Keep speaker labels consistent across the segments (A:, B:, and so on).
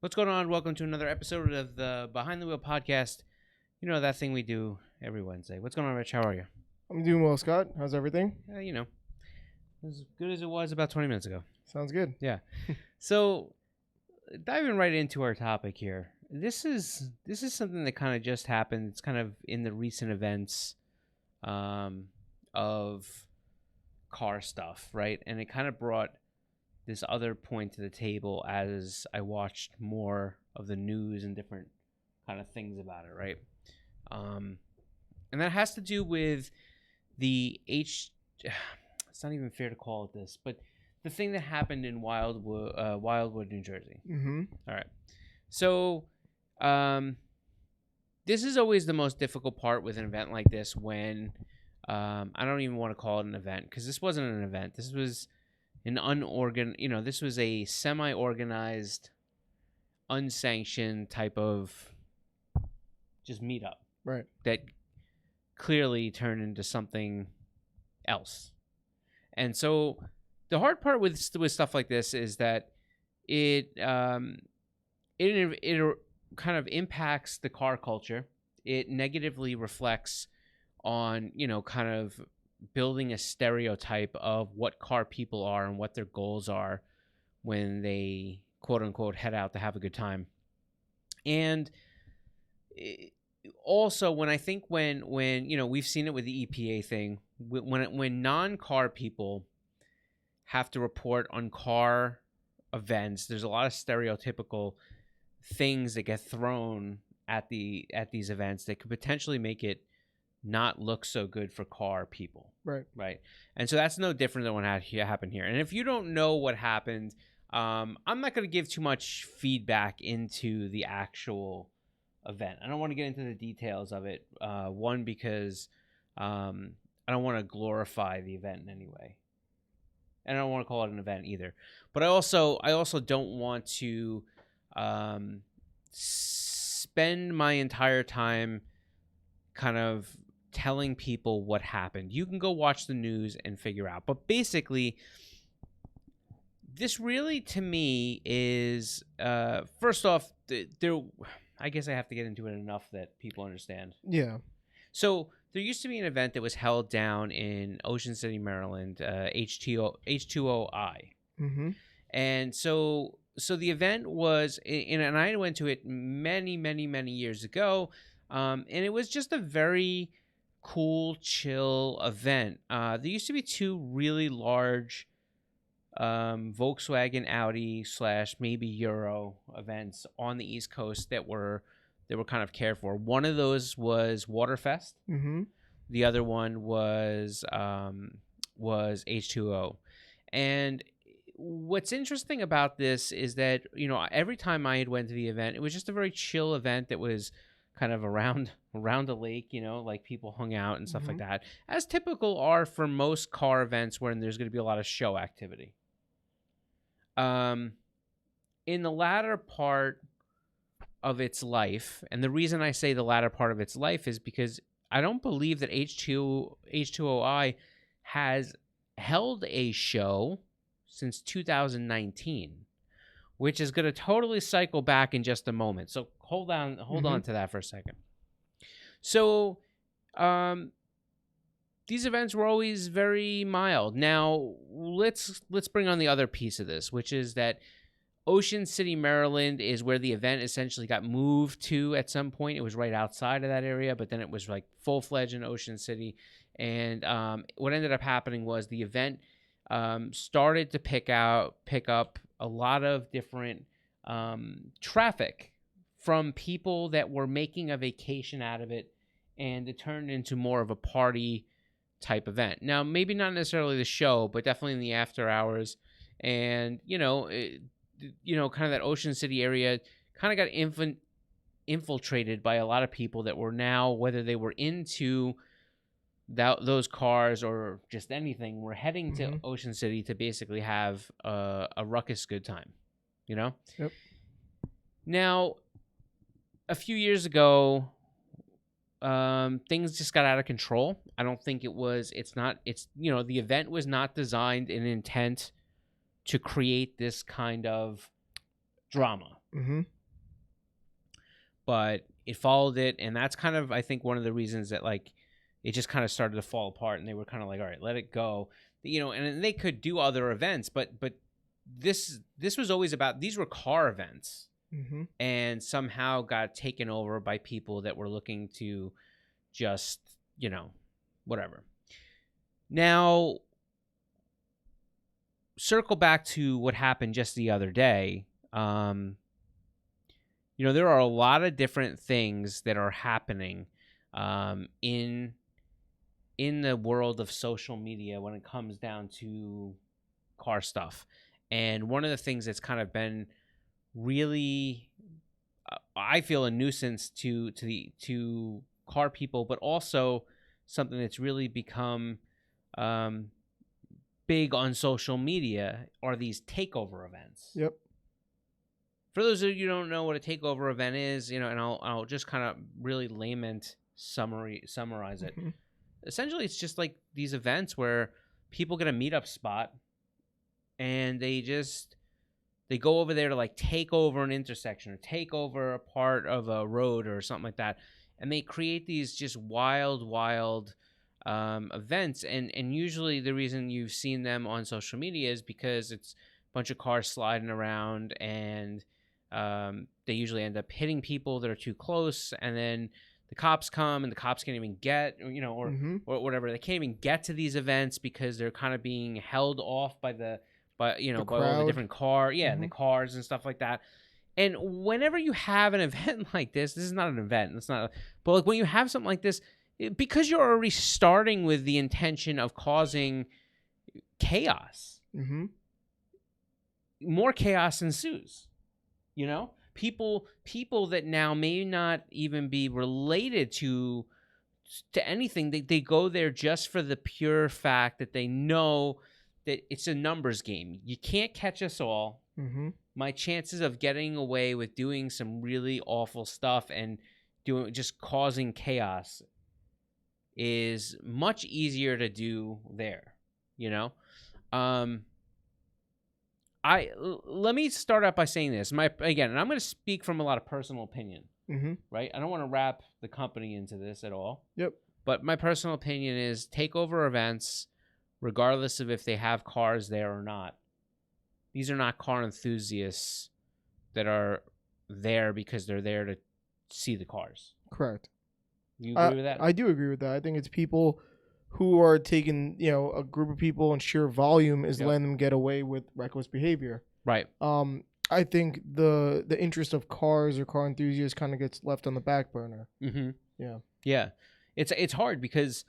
A: What's going on? Welcome to another episode of the Behind the Wheel podcast. You know, that thing we do every Wednesday. What's going on, Rich? How are you?
B: I'm doing well, Scott. How's everything?
A: As good as it was about 20 minutes ago.
B: Sounds good.
A: Yeah. So, diving right into our topic here. This is something that kind of just happened. It's kind of in the recent events of car stuff, right? And it kind of brought this other point to the table as I watched more of the news and different kind of things about it, right? And that has to do with the it's not even fair to call it this, but the thing that happened in Wildwood, New Jersey.
B: Mm-hmm.
A: All right. So this is always the most difficult part with an event like this when I don't even want to call it an event because this wasn't an event. This was this was a semi-organized, unsanctioned type of just meetup.
B: Right.
A: That clearly turned into something else. And so the hard part with stuff like this is that it kind of impacts the car culture. It negatively reflects on, kind of building a stereotype of what car people are and what their goals are when they quote unquote head out to have a good time. And also when we've seen it with the EPA thing, when non-car people have to report on car events, there's a lot of stereotypical things that get thrown at these events that could potentially make it not look so good for car people. Right. And so that's no different than what happened here. And if you don't know what happened, I'm not going to give too much feedback into the actual event. I don't want to get into the details of it. One, because I don't want to glorify the event in any way. And I don't want to call it an event either. But I also don't want to spend my entire time kind of telling people what happened. You can go watch the news and figure out. But basically, this really, to me, is first off, I guess I have to get into it enough that people understand.
B: Yeah.
A: So there used to be an event that was held down in Ocean City, Maryland, H2OI.
B: Mm-hmm.
A: And so the event was, and I went to it many, many, many years ago, and it was just a very cool, chill event. There used to be two really large Volkswagen, Audi / maybe Euro events on the East Coast that were kind of cared for. One of those was Waterfest.
B: Mm-hmm.
A: The other one was H2O. And what's interesting about this is that, every time I had went to the event, it was just a very chill event that was kind of around a lake, like people hung out and stuff like that, as typical are for most car events when there's going to be a lot of show activity. In the latter part of its life, and the reason I say the latter part of its life is because I don't believe that H2OI has held a show since 2019, which is going to totally cycle back in just a moment. So hold on to that for a second. So these events were always very mild. Now let's bring on the other piece of this, which is that Ocean City, Maryland is where the event essentially got moved to at some point. It was right outside of that area, but then it was like full-fledged in Ocean City. And what ended up happening was the event started to pick up a lot of different traffic from people that were making a vacation out of it, and it turned into more of a party type event. Now, maybe not necessarily the show, but definitely in the after hours. And, kind of that Ocean City area kind of got infiltrated by a lot of people that were now, whether they were into those cars or just anything, were heading to Ocean City to basically have a ruckus good time, Yep. Now, a few years ago, things just got out of control. I don't think the event was not designed in intent to create this kind of drama.
B: Mm-hmm.
A: but it followed it, and that's kind of, I think, one of the reasons that like it just kind of started to fall apart, and they were kind of like, all right, let it go, and they could do other events, but this was always about, these were car events, and somehow got taken over by people that were looking to just, whatever. Now, circle back to what happened just the other day. There are a lot of different things that are happening in the world of social media when it comes down to car stuff. And one of the things that's kind of been really, I feel, a nuisance to car people, but also something that's really become big on social media are these takeover events.
B: Yep.
A: For those of you who don't know what a takeover event is, and I'll just kind of really summarize it. Essentially, it's just like these events where people get a meetup spot and they go over there to like take over an intersection or take over a part of a road or something like that. And they create these just wild events. And usually the reason you've seen them on social media is because it's a bunch of cars sliding around, and they usually end up hitting people that are too close, and then the cops come, and the cops can't even get, or whatever. They can't even get to these events because they're kind of being held off by by all the different the cars and stuff like that. And whenever you have an event like this is not an event. But like when you have something like this, because you're already starting with the intention of causing chaos, more chaos ensues. People that now may not even be related to anything. They go there just for the pure fact that they know that it's a numbers game. You can't catch us all. My chances of getting away with doing some really awful stuff and just causing chaos is much easier to do there. Let me start out by saying this. And I'm going to speak from a lot of personal opinion. Right? I don't want to wrap the company into this at all.
B: Yep.
A: But my personal opinion is takeover events, regardless of if they have cars there or not, these are not car enthusiasts that are there because they're there to see the cars.
B: Correct.
A: You agree with that?
B: I do agree with that. I think it's people who are taking, a group of people in sheer volume is letting them get away with reckless behavior.
A: Right.
B: I think the interest of cars or car enthusiasts kind of gets left on the back burner. Yeah.
A: Yeah. It's hard because,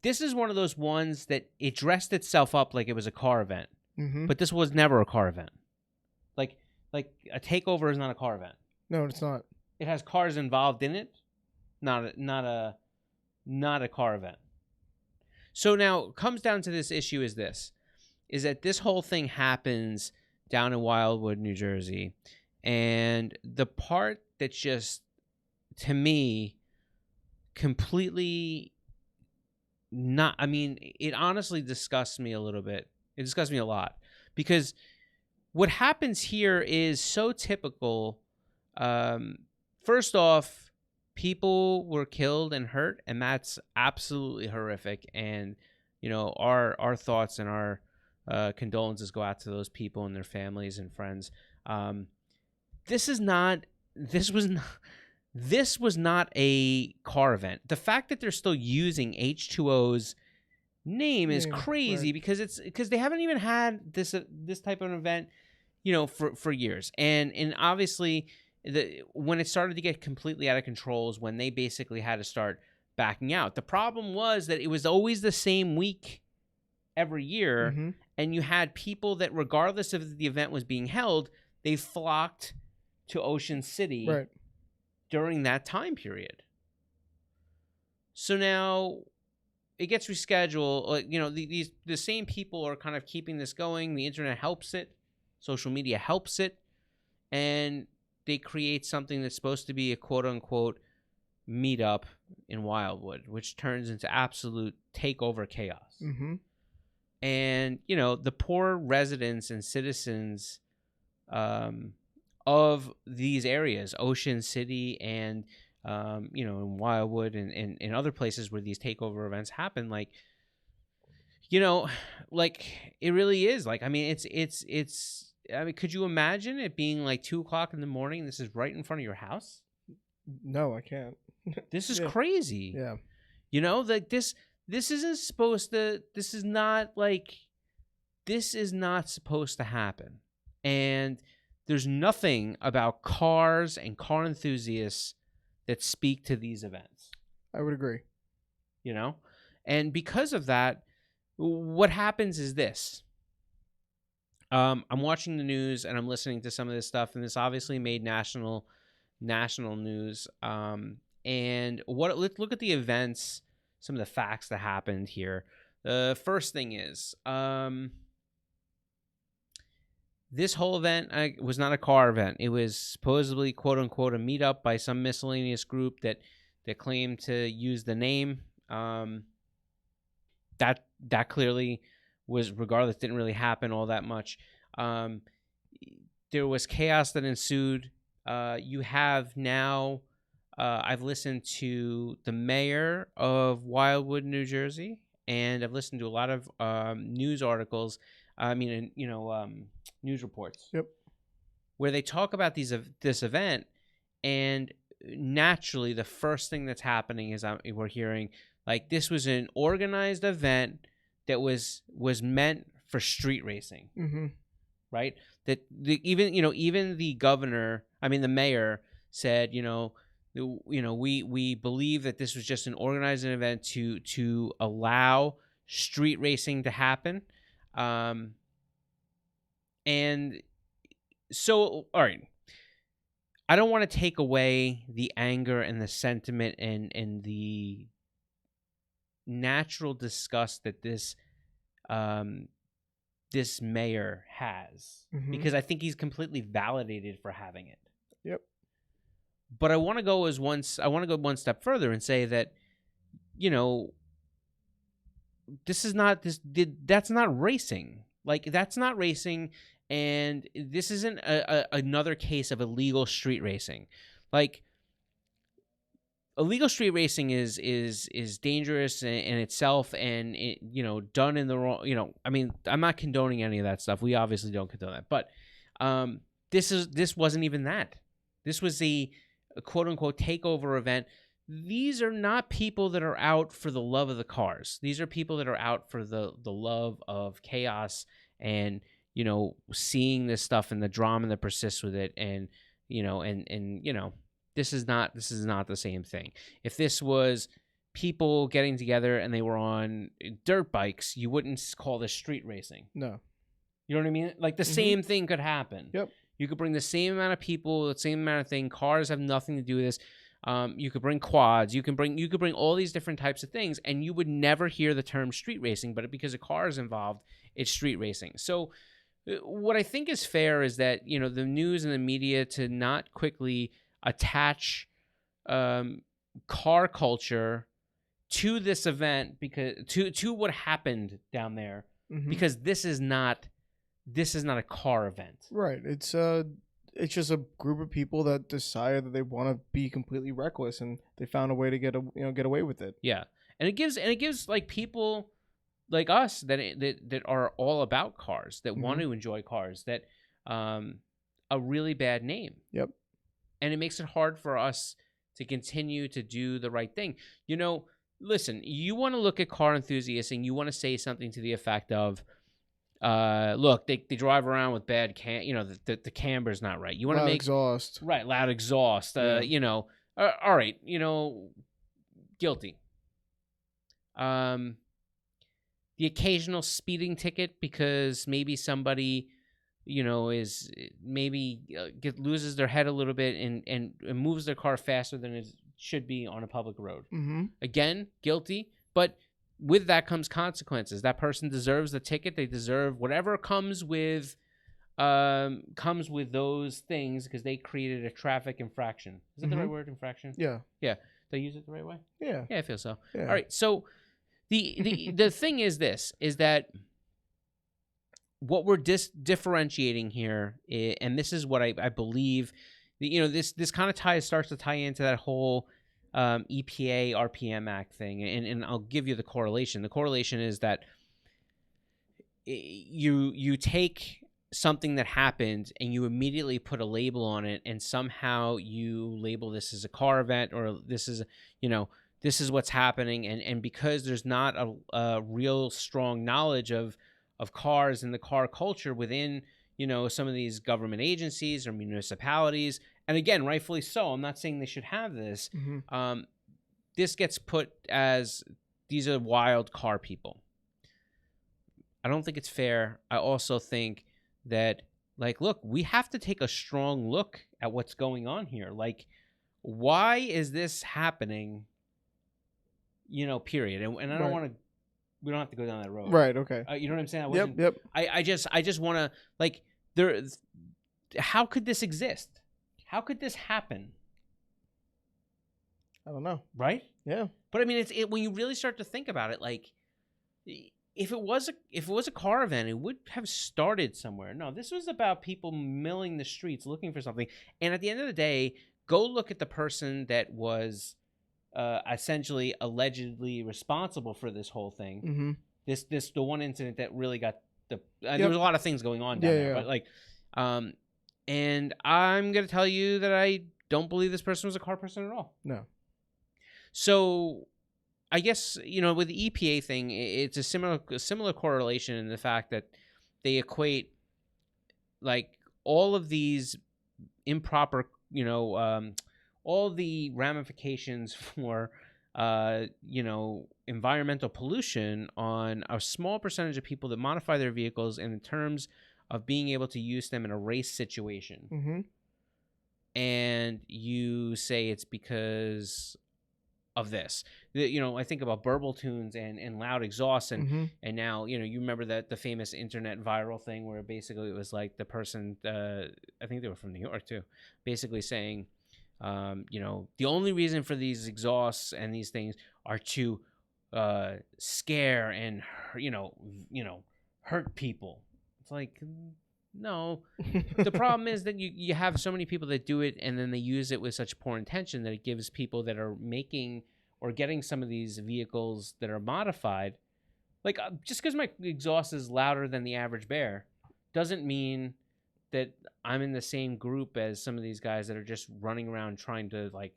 A: this is one of those ones that it dressed itself up like it was a car event, but this was never a car event. Like a takeover is not a car event.
B: No, it's not.
A: It has cars involved in it, not a car event. So now it comes down to this issue is that this whole thing happens down in Wildwood, New Jersey, and the part that's just, to me, completely not, it honestly disgusts me a little bit. It disgusts me a lot because what happens here is so typical. First off, people were killed and hurt, and that's absolutely horrific. And, our thoughts and our condolences go out to those people and their families and friends. This was not a car event. The fact that they're still using H2O's name is crazy, right? because they haven't even had this type of event, for years. And obviously when it started to get completely out of control is when they basically had to start backing out. The problem was that it was always the same week every year, and you had people that, regardless of the event was being held, they flocked to Ocean City.
B: Right.
A: During that time period. So now it gets rescheduled. The same people are kind of keeping this going. The internet helps it. Social media helps it. And they create something that's supposed to be a quote-unquote meetup in Wildwood, which turns into absolute takeover chaos. And, the poor residents and citizens of these areas, Ocean City and in Wildwood and other places where these takeover events happen, like, like it really is. Like, I mean, it's. I mean, could you imagine it being like 2:00 in the morning? This is right in front of your house.
B: No, I can't.
A: This is
B: Yeah.
A: crazy.
B: Yeah.
A: Like this isn't supposed to. This is not supposed to happen. And there's nothing about cars and car enthusiasts that speak to these events.
B: I would agree.
A: And because of that, what happens is this. I'm watching the news and I'm listening to some of this stuff, and this obviously made national news. And let's look at the events, some of the facts that happened here. The first thing is, this whole event was not a car event. It was supposedly, quote unquote, a meetup by some miscellaneous group that claimed to use the name. That clearly was, regardless, didn't really happen all that much. There was chaos that ensued. You have now, I've listened to the mayor of Wildwood, New Jersey, and I've listened to a lot of news articles. News reports.
B: Yep.
A: Where they talk about this event, and naturally, the first thing that's happening is we're hearing like this was an organized event that was meant for street racing, right? That even the governor, the mayor said, we believe that this was just an organized event to allow street racing to happen. And so, all right, I don't want to take away the anger and the sentiment and the natural disgust that this mayor has, because I think he's completely validated for having it.
B: Yep.
A: But I want to go one step further and say that, that's not racing. Like, that's not racing, and this isn't another case of illegal street racing. Like, illegal street racing is dangerous in itself, and done in the wrong. I'm not condoning any of that stuff. We obviously don't condone that. But this wasn't even that. This was a quote unquote takeover event. These are not people that are out for the love of the cars. These are people that are out for the love of chaos and seeing this stuff and the drama that persists with it, and this is not the same thing. If this was people getting together and they were on dirt bikes, you wouldn't call this street racing.
B: No.
A: You know what I mean? Like, the same thing could happen.
B: Yep.
A: You could bring the same amount of people, the same amount of thing. Cars have nothing to do with this. You could bring quads. You could bring all these different types of things, and you would never hear the term street racing. But because a car is involved, it's street racing. So what I think is fair is that the news and the media to not quickly attach car culture to this event, because to what happened down there, because this is not a car event. Right.
B: It's just a group of people that decided that they want to be completely reckless, and they found a way to get away with it.
A: Yeah. And it gives like people like us that are all about cars, that want to enjoy cars, that a really bad name.
B: Yep.
A: And it makes it hard for us to continue to do the right thing. Listen, you want to look at car enthusiasts and you want to say something to the effect of, look, they drive around with bad the camber's not right. You want to make
B: exhaust.
A: Right, loud exhaust. All right, guilty. The occasional speeding ticket because maybe somebody is loses their head a little bit and moves their car faster than it should be on a public road. Again, guilty, but with that comes consequences. That person deserves the ticket. They deserve whatever comes with those things, because they created a traffic infraction. Is that the right word, infraction?
B: Yeah.
A: Yeah. Did I use it the right way?
B: Yeah.
A: Yeah, I feel so.
B: Yeah.
A: All right. So the thing is this, is that what we're differentiating here, and this is what I believe, this kind of starts to tie into that whole EPA RPM Act thing, and I'll give you the correlation. The correlation is that you take something that happened and you immediately put a label on it, and somehow you label this as a car event, or this is what's happening, and because there's not a real strong knowledge of cars and the car culture within some of these government agencies or municipalities, and again, rightfully so, I'm not saying they should have this. This gets put as these are wild car people. I don't think it's fair. I also think that, like, look, we have to take a strong look at what's going on here. Like, why is this happening? Period. And I don't want to. We don't have to go down that road.
B: Right. Okay.
A: You know what I'm saying?
B: Yep.
A: I just want to, like, how could this exist? How could this happen?
B: I don't know.
A: Right?
B: Yeah.
A: But I mean, when you really start to think about it, like, if it was a car event, it would have started somewhere. No, this was about people milling the streets looking for something. And at the end of the day, go look at the person that was essentially allegedly responsible for this whole thing. This the one incident that really got there was a lot of things going on down there, but like, and I'm gonna tell you that I don't believe this person was a car person at all.
B: No.
A: So I guess, with the EPA thing, it's a similar correlation in the fact that they equate, like, all of these improper, all the ramifications for, environmental pollution on a small percentage of people that modify their vehicles, and in terms of being able to use them in a race situation. And you say it's because of this. I think about burble tunes and loud exhausts, and now you remember that the famous internet viral thing where basically it was like the person, I think they were from New York too, basically saying, the only reason for these exhausts and these things are to scare and hurt people. It's like, no. The problem is that you have so many people that do it, and then they use it with such poor intention that it gives people that are making or getting some of these vehicles that are modified, like, just because my exhaust is louder than the average bear doesn't mean that I'm in the same group as some of these guys that are just running around trying to, like,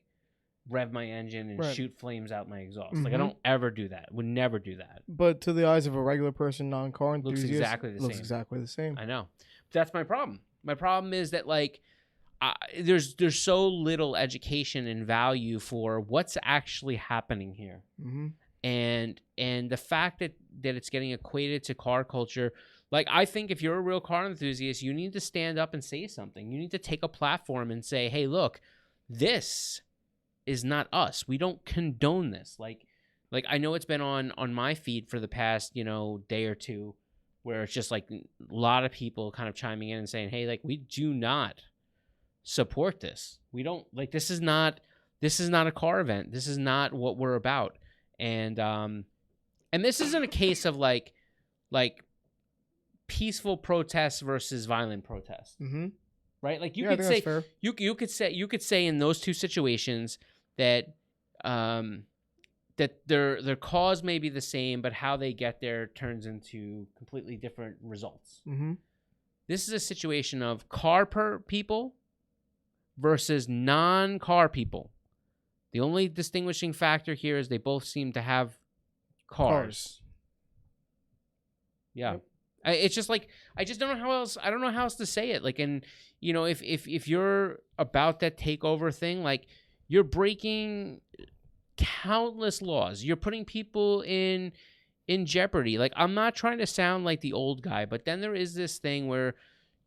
A: rev my engine and shoot flames out my exhaust. Like, I don't ever do that. Would never do that.
B: But to the eyes of a regular person, non-car enthusiast,
A: looks exactly the same. I know. That's my problem. My problem is that, like, there's so little education and value for what's actually happening here. And the fact that it's getting equated to car culture, like, I think if you're a real car enthusiast, you need to stand up and say something. You need to take a platform and say, hey, look, this is not us. We don't condone this. Like I know it's been on my feed for the past, day or two, where it's just like a lot of people kind of chiming in and saying, hey, like, we do not support this. We don't, like, this is not a car event. This is not what we're about. And this isn't a case of like peaceful protests versus violent protests. Right? Like, you could say you could say in those two situations that that their cause may be the same, but how they get there turns into completely different results. This is a situation of car people versus non-car people. The only distinguishing factor here is they both seem to have cars. Yeah. It's just like, I just don't know how else. I don't know how else to say it. Like, and if you're about that takeover thing, like, you're breaking countless laws. You're putting people in jeopardy. Like, I'm not trying to sound like the old guy, but then there is this thing where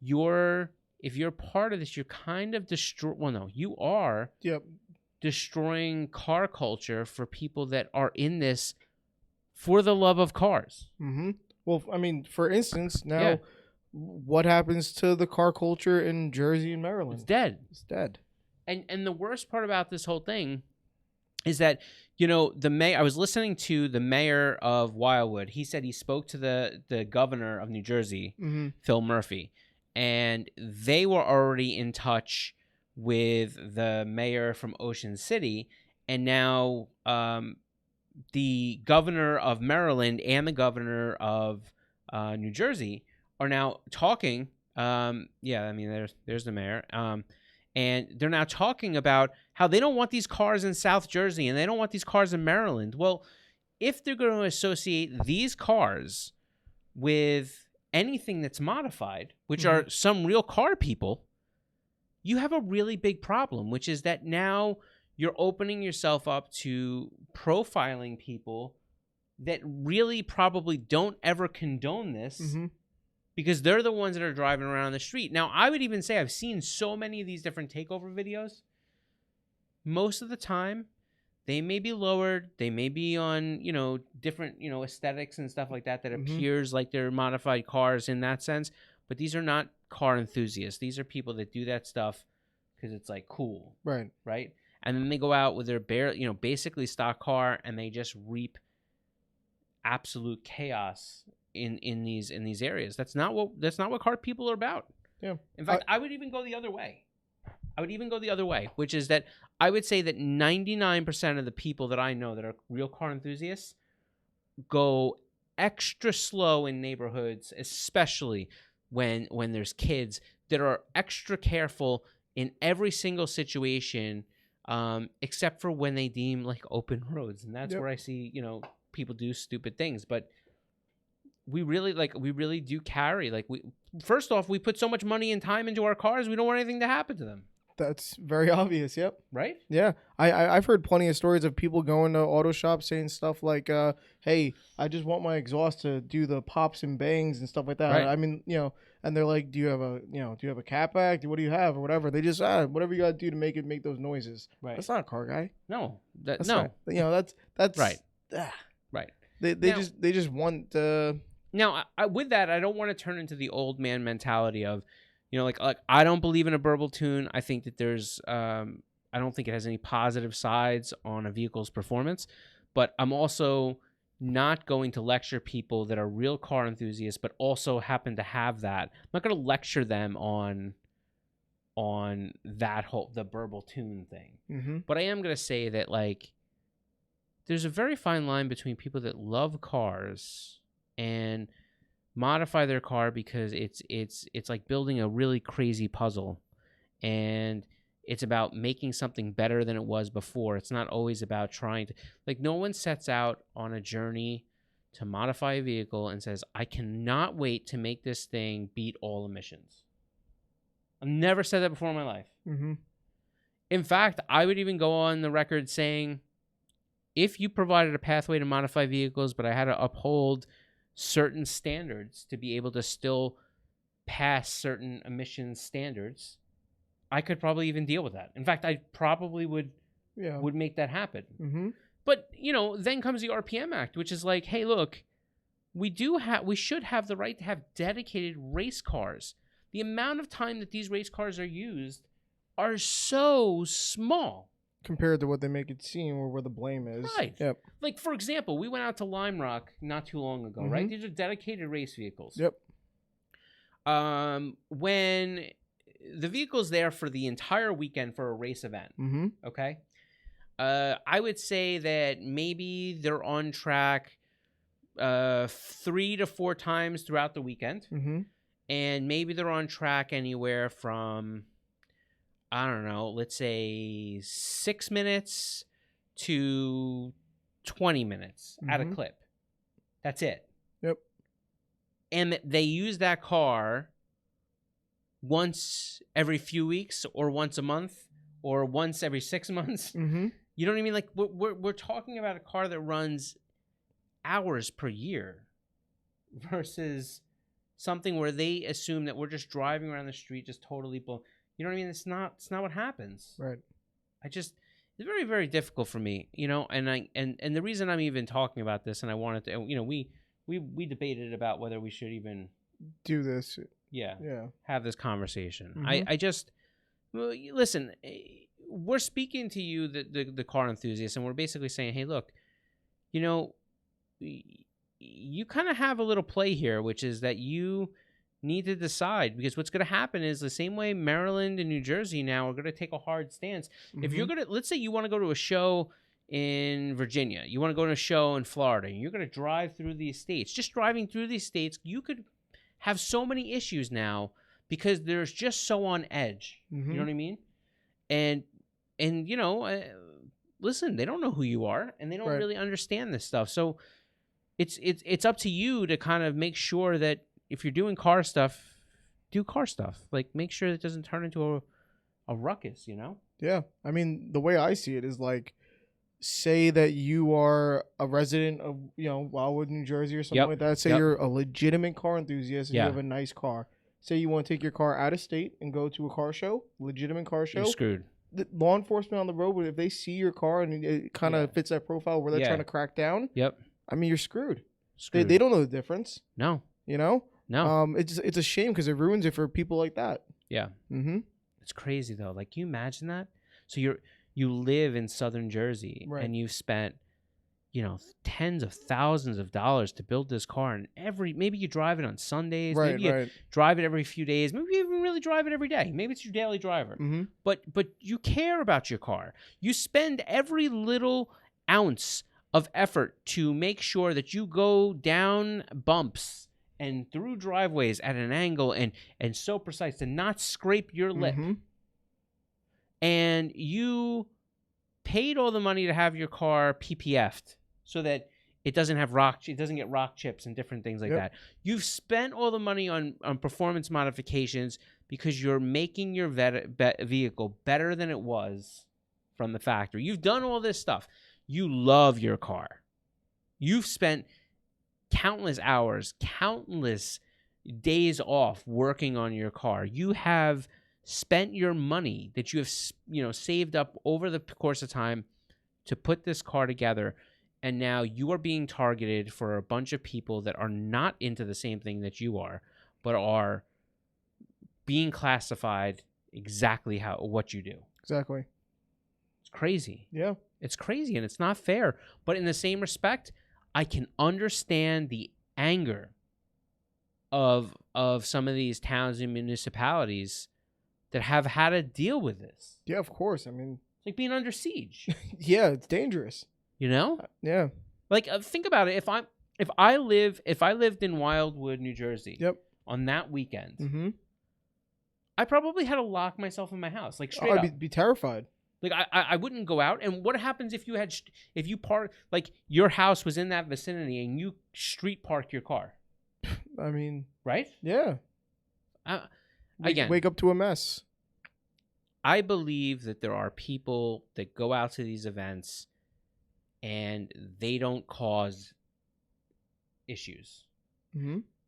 A: if you're part of this, you're kind of you are destroying car culture for people that are in this for the love of cars.
B: Well, I mean, for instance, now, what happens to the car culture in Jersey and Maryland?
A: It's dead.
B: It's dead.
A: And the worst part about this whole thing is that, the mayor, I was listening to the mayor of Wildwood. He said he spoke to the governor of New Jersey,
B: Mm-hmm.
A: Phil Murphy, and they were already in touch with the mayor from Ocean City, and now the governor of Maryland and the governor of New Jersey are now talking. There's the mayor. And they're now talking about how they don't want these cars in South Jersey and they don't want these cars in Maryland. Well, if they're going to associate these cars with anything that's modified, which are some real car people, you have a really big problem, which is that now you're opening yourself up to profiling people that really probably don't ever condone this. Because they're the ones that are driving around the street. Now, I would even say I've seen so many of these different takeover videos. Most of the time, they may be lowered. They may be on, different, aesthetics and stuff like that appears like they're modified cars in that sense. But these are not car enthusiasts. These are people that do that stuff because it's like cool.
B: Right.
A: Right. And then they go out with their basically stock car and they just reap absolute chaos in these areas. That's not what car people are about.
B: Yeah.
A: In fact, I would even go the other way. Which is that I would say that 99% of the people that I know that are real car enthusiasts go extra slow in neighborhoods, especially when there's kids, that are extra careful in every single situation, except for when they deem like open roads, and that's where I see people do stupid things. But we really do carry, first off, we put so much money and time into our cars, we don't want anything to happen to them.
B: That's very obvious. Yep.
A: Right?
B: Yeah. I've heard plenty of stories of people going to auto shops saying stuff like, hey, I just want my exhaust to do the pops and bangs and stuff like that.
A: Right.
B: I mean, and they're like, do you have a catback? What do you have or whatever? They just, whatever you got to do to make those noises.
A: Right.
B: That's not a car guy.
A: No.
B: That's
A: no.
B: Not, that's
A: right.
B: Right.
A: They
B: just want
A: Now, with that, I don't want to turn into the old man mentality of, I don't believe in a burble tune. I think that there's, I don't think it has any positive sides on a vehicle's performance. But I'm also not going to lecture people that are real car enthusiasts, but also happen to have that. I'm not going to lecture them on that the burble tune thing. But I am going to say that, there's a very fine line between people that love cars and modify their car because it's like building a really crazy puzzle, and it's about making something better than it was before. It's not always about trying to, no one sets out on a journey to modify a vehicle and says, I cannot wait to make this thing beat all emissions. I've never said that before in my life. In fact, I would even go on the record saying, if you provided a pathway to modify vehicles, but I had to uphold certain standards to be able to still pass certain emissions standards, I could probably even deal with that. In fact, I probably would make that happen. But, then comes the RPM Act, which is like, hey, look, we should have the right to have dedicated race cars. The amount of time that these race cars are used are so small
B: compared to what they make it seem or where the blame is.
A: Right.
B: Yep.
A: For example, we went out to Lime Rock not too long ago, right? These are dedicated race vehicles.
B: Yep.
A: When the vehicle's there for the entire weekend for a race event, okay? I would say that maybe they're on track 3 to 4 times throughout the weekend. And maybe they're on track anywhere from, I don't know, let's say 6 minutes to 20 minutes at a clip. That's it.
B: Yep.
A: And they use that car once every few weeks or once a month or once every 6 months. You know what I mean? We're talking about a car that runs hours per year versus something where they assume that we're just driving around the street just totally blown. You know what I mean? It's not what happens.
B: Right.
A: It's very, very difficult for me, and the reason I'm even talking about this, and I wanted to, we debated about whether we should even
B: do this.
A: Have this conversation. I just, listen, we're speaking to you, the car enthusiast, and we're basically saying, hey, look, you know, you kind of have a little play here, which is that you need to decide, because what's going to happen is the same way Maryland and New Jersey now are going to take a hard stance. If you're going to, let's say you want to go to a show in Virginia, you want to go to a show in Florida, and you're going to drive through these states. Just driving through these states, you could have so many issues now because there's just so on edge. You know what I mean? And you know, listen, they don't know who you are, and they don't really understand this stuff. So it's up to you to kind of make sure that if you're doing car stuff, do car stuff. Like, make sure it doesn't turn into a ruckus, you know?
B: Yeah. I mean, the way I see it is like, say that you are a resident of, you know, Wildwood, New Jersey or something like that. Say you're a legitimate car enthusiast and you have a nice car. Say you want to take your car out of state and go to a car show, legitimate car show.
A: You're screwed.
B: The law enforcement on the road, if they see your car and it kind of fits that profile where they're trying to crack down, I mean, you're screwed. They don't know the difference.
A: No.
B: You know?
A: No.
B: It's a shame because it ruins it for people like that.
A: Yeah. It's crazy though. Like, can you imagine that? So you live in Southern Jersey and you've spent, you know, tens of thousands of dollars to build this car, and maybe you drive it on Sundays, maybe you drive it every few days, maybe you even really drive it every day. Maybe it's your daily driver. But you care about your car. You spend every little ounce of effort to make sure that you go down bumps and through driveways at an angle and so precise to not scrape your lip. And you paid all the money to have your car PPF'd so that it doesn't get rock chips and different things like that. You've spent all the money on performance modifications because you're making your vehicle better than it was from the factory. You've done all this stuff. You love your car. You've spent countless hours, countless days off working on your car. You have spent your money that you have, you know, saved up over the course of time to put this car together, and now you are being targeted for a bunch of people that are not into the same thing that you are, but are being classified exactly what you do.
B: Exactly.
A: It's crazy.
B: Yeah.
A: It's crazy, and it's not fair. But in the same respect, I can understand the anger of some of these towns and municipalities that have had to deal with this.
B: Yeah, of course. I mean,
A: it's like being under siege.
B: Yeah, it's dangerous.
A: You know?
B: Yeah.
A: Like, think about it. If I lived in Wildwood, New Jersey, on that weekend, I probably had to lock myself in my house, like straight up.
B: I'd be terrified.
A: Like, I wouldn't go out. And what happens if you park, like, your house was in that vicinity and you street park your car?
B: I mean,
A: right?
B: Yeah.
A: Again,
B: wake up to a mess.
A: I believe that there are people that go out to these events and they don't cause issues.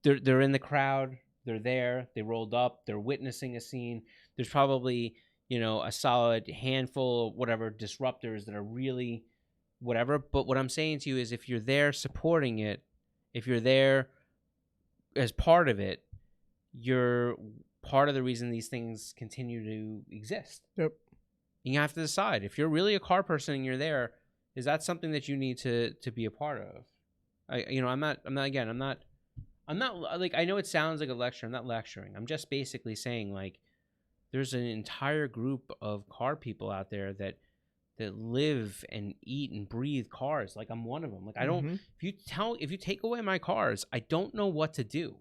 A: They're in the crowd. They're there. They rolled up. They're witnessing a scene. There's probably, you know, a solid handful of whatever disruptors that are really whatever. But what I'm saying to you is, if you're there supporting it, if you're there as part of it, you're part of the reason these things continue to exist. Yep. And you have to decide, if you're really a car person and you're there, is that something that you need to be a part of? I'm not like, I know it sounds like a lecture. I'm not lecturing. I'm just basically saying, like, there's an entire group of car people out there that live and eat and breathe cars. Like, I'm one of them. Like, I don't, if you take away my cars, I don't know what to do.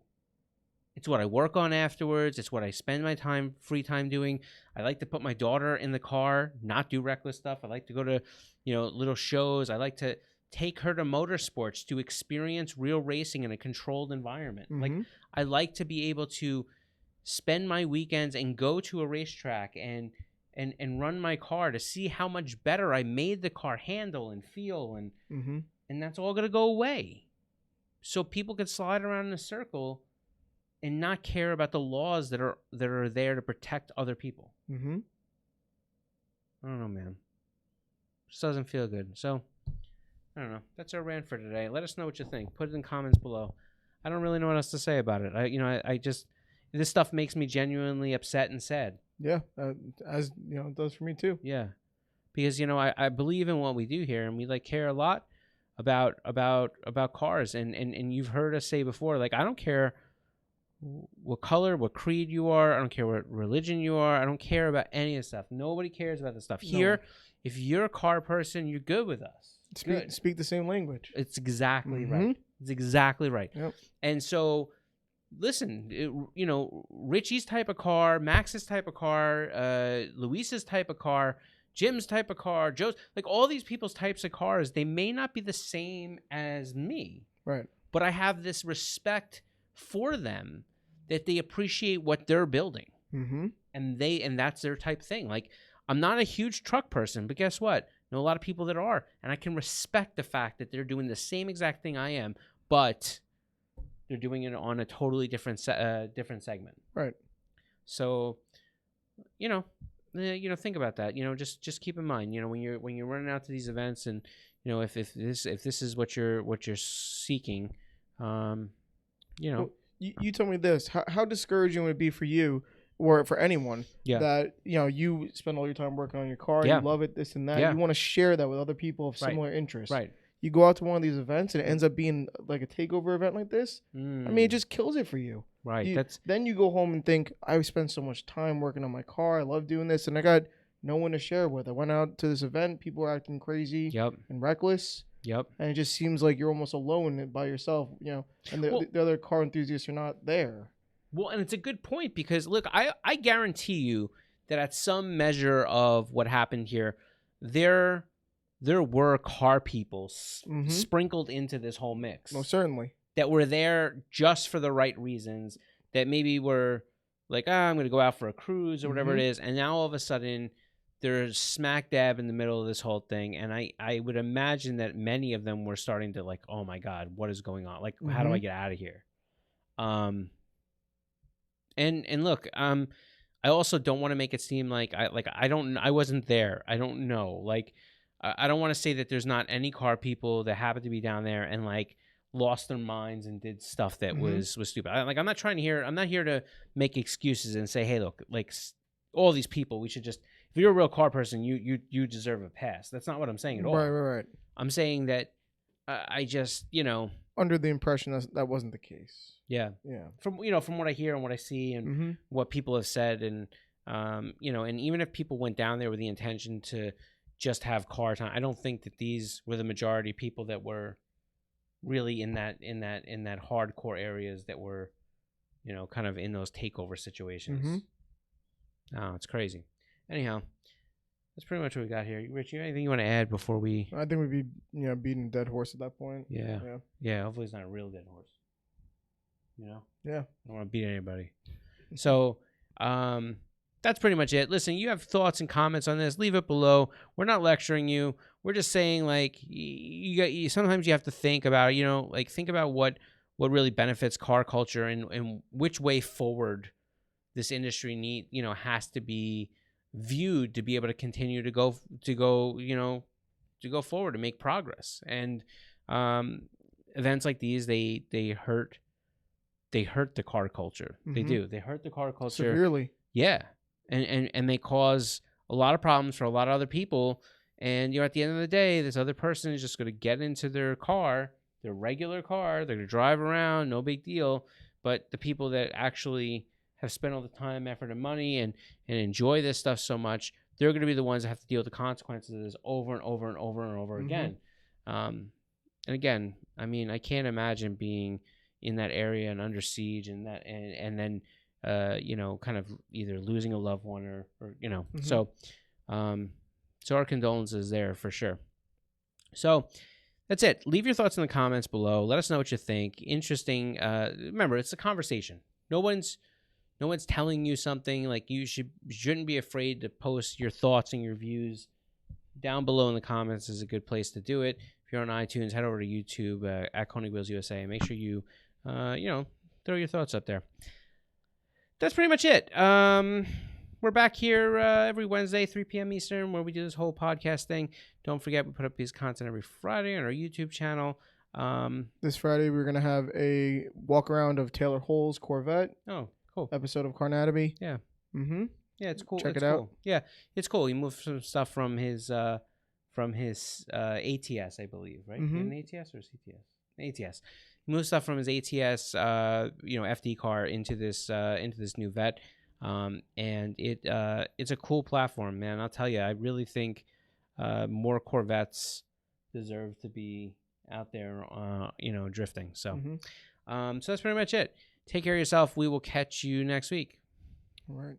A: It's what I work on afterwards. It's what I spend my free time doing. I like to put my daughter in the car, not do reckless stuff. I like to go to, you know, little shows. I like to take her to motorsports to experience real racing in a controlled environment. Like, I like to be able to spend my weekends and go to a racetrack and run my car to see how much better I made the car handle and feel, and that's all gonna go away. So people can slide around in a circle and not care about the laws that are there to protect other people. I don't know, man. Just doesn't feel good. So, I don't know. That's our rant for today. Let us know what you think. Put it in comments below. I don't really know what else to say about it. I just, this stuff makes me genuinely upset and sad.
B: Yeah, as you know, it does for me too.
A: Yeah, because I believe in what we do here, and we care a lot about cars, and you've heard us say before, like, I don't care what color, what creed you are, I don't care what religion you are, I don't care about any of the stuff. Nobody cares about the stuff here. If you're a car person, you're good with us.
B: Speak the same language.
A: It's exactly right. It's exactly right.
B: Yep.
A: And so, listen, Richie's type of car, Max's type of car, Luis's type of car, Jim's type of car, Joe's, all these people's types of cars, they may not be the same as me.
B: Right.
A: But I have this respect for them that they appreciate what they're building. And that's their type thing. I'm not a huge truck person, but guess what? I know a lot of people that are, and I can respect the fact that they're doing the same exact thing I am, but they're doing it on a totally different different segment.
B: Right.
A: So, think about that. Just keep in mind, when you're running out to these events, and if this is what you're seeking, Well,
B: you told me this. How discouraging would it be for you or for anyone that you spend all your time working on your car, you love it, this and that. You want to share that with other people of similar interests.
A: Right.
B: You go out to one of these events and it ends up being like a takeover event like this. I mean, it just kills it for you.
A: Right.
B: Then you go home and think, I spent so much time working on my car. I love doing this, and I got no one to share with. I went out to this event. People were acting crazy and reckless.
A: Yep.
B: And it just seems like you're almost alone by yourself, and the other car enthusiasts are not there.
A: Well, and it's a good point because, look, I guarantee you that at some measure of what happened here, there were car people sprinkled into this whole mix.
B: Most certainly.
A: That were there just for the right reasons, that maybe were like, I'm going to go out for a cruise or whatever it is, and now all of a sudden they're smack dab in the middle of this whole thing, and I would imagine that many of them were starting to oh my God, what is going on? How do I get out of here? And look, I also don't want to make it seem like I wasn't there. I don't know. I don't want to say that there's not any car people that happen to be down there and lost their minds and did stuff that was stupid. I'm not here to make excuses and say, hey, look, all these people, we should just, if you're a real car person, you deserve a pass. That's not what I'm saying at all.
B: Right.
A: I'm saying that I just,
B: under the impression that wasn't the case.
A: Yeah. From what I hear and what I see and what people have said, and and even if people went down there with the intention to just have car time, I don't think that these were the majority of people that were really in that hardcore areas that were, kind of in those takeover situations. Oh, it's crazy. Anyhow, that's pretty much what we got here. Rich, anything you want to add before we?
B: I think we'd be beating a dead horse at that point.
A: Yeah. Hopefully it's not a real dead horse.
B: Yeah.
A: I don't want to beat anybody. So, that's pretty much it. Listen, you have thoughts and comments on this, leave it below. We're not lecturing you. We're just saying you sometimes you have to think about, think about what really benefits car culture and which way forward this industry has to be viewed to be able to continue to go forward and make progress. And events like these, they hurt the car culture. They do. They hurt the car culture
B: severely.
A: Yeah. And they cause a lot of problems for a lot of other people. And at the end of the day, this other person is just going to get into their car, their regular car. They're going to drive around, no big deal. But the people that actually have spent all the time, effort, and money and enjoy this stuff so much, they're going to be the ones that have to deal with the consequences of this over and over and over and over again. And again, I mean, I can't imagine being in that area and under siege and then kind of either losing a loved one or So our condolences there for sure. So that's it. Leave your thoughts in the comments below. Let us know what you think. Interesting. Remember, it's a conversation. No one's telling you something. You shouldn't be afraid to post your thoughts and your views down below in the comments. Is a good place to do it. If you're on iTunes, head over to YouTube at Koenig Wheels USA. Make sure you throw your thoughts up there. That's pretty much it. We're back here every Wednesday, 3 p.m. Eastern, where we do this whole podcast thing. Don't forget, we put up these content every Friday on our YouTube channel.
B: This Friday, we're going to have a walk around of Taylor Hull's Corvette.
A: Oh, Cool.
B: episode of Carnatomy.
A: Yeah.
B: Mm-hmm.
A: Yeah, it's cool.
B: Check
A: it
B: out.
A: Yeah, it's cool. He moved some stuff from his ATS, I believe, right?
B: Mm-hmm.
A: An ATS or CTS? ATS. He moved stuff from his ATS, FD car into this new vet, and it's a cool platform, man. I'll tell you, I really think more Corvettes deserve to be out there, drifting. So, so that's pretty much it. Take care of yourself. We will catch you next week.
B: All right.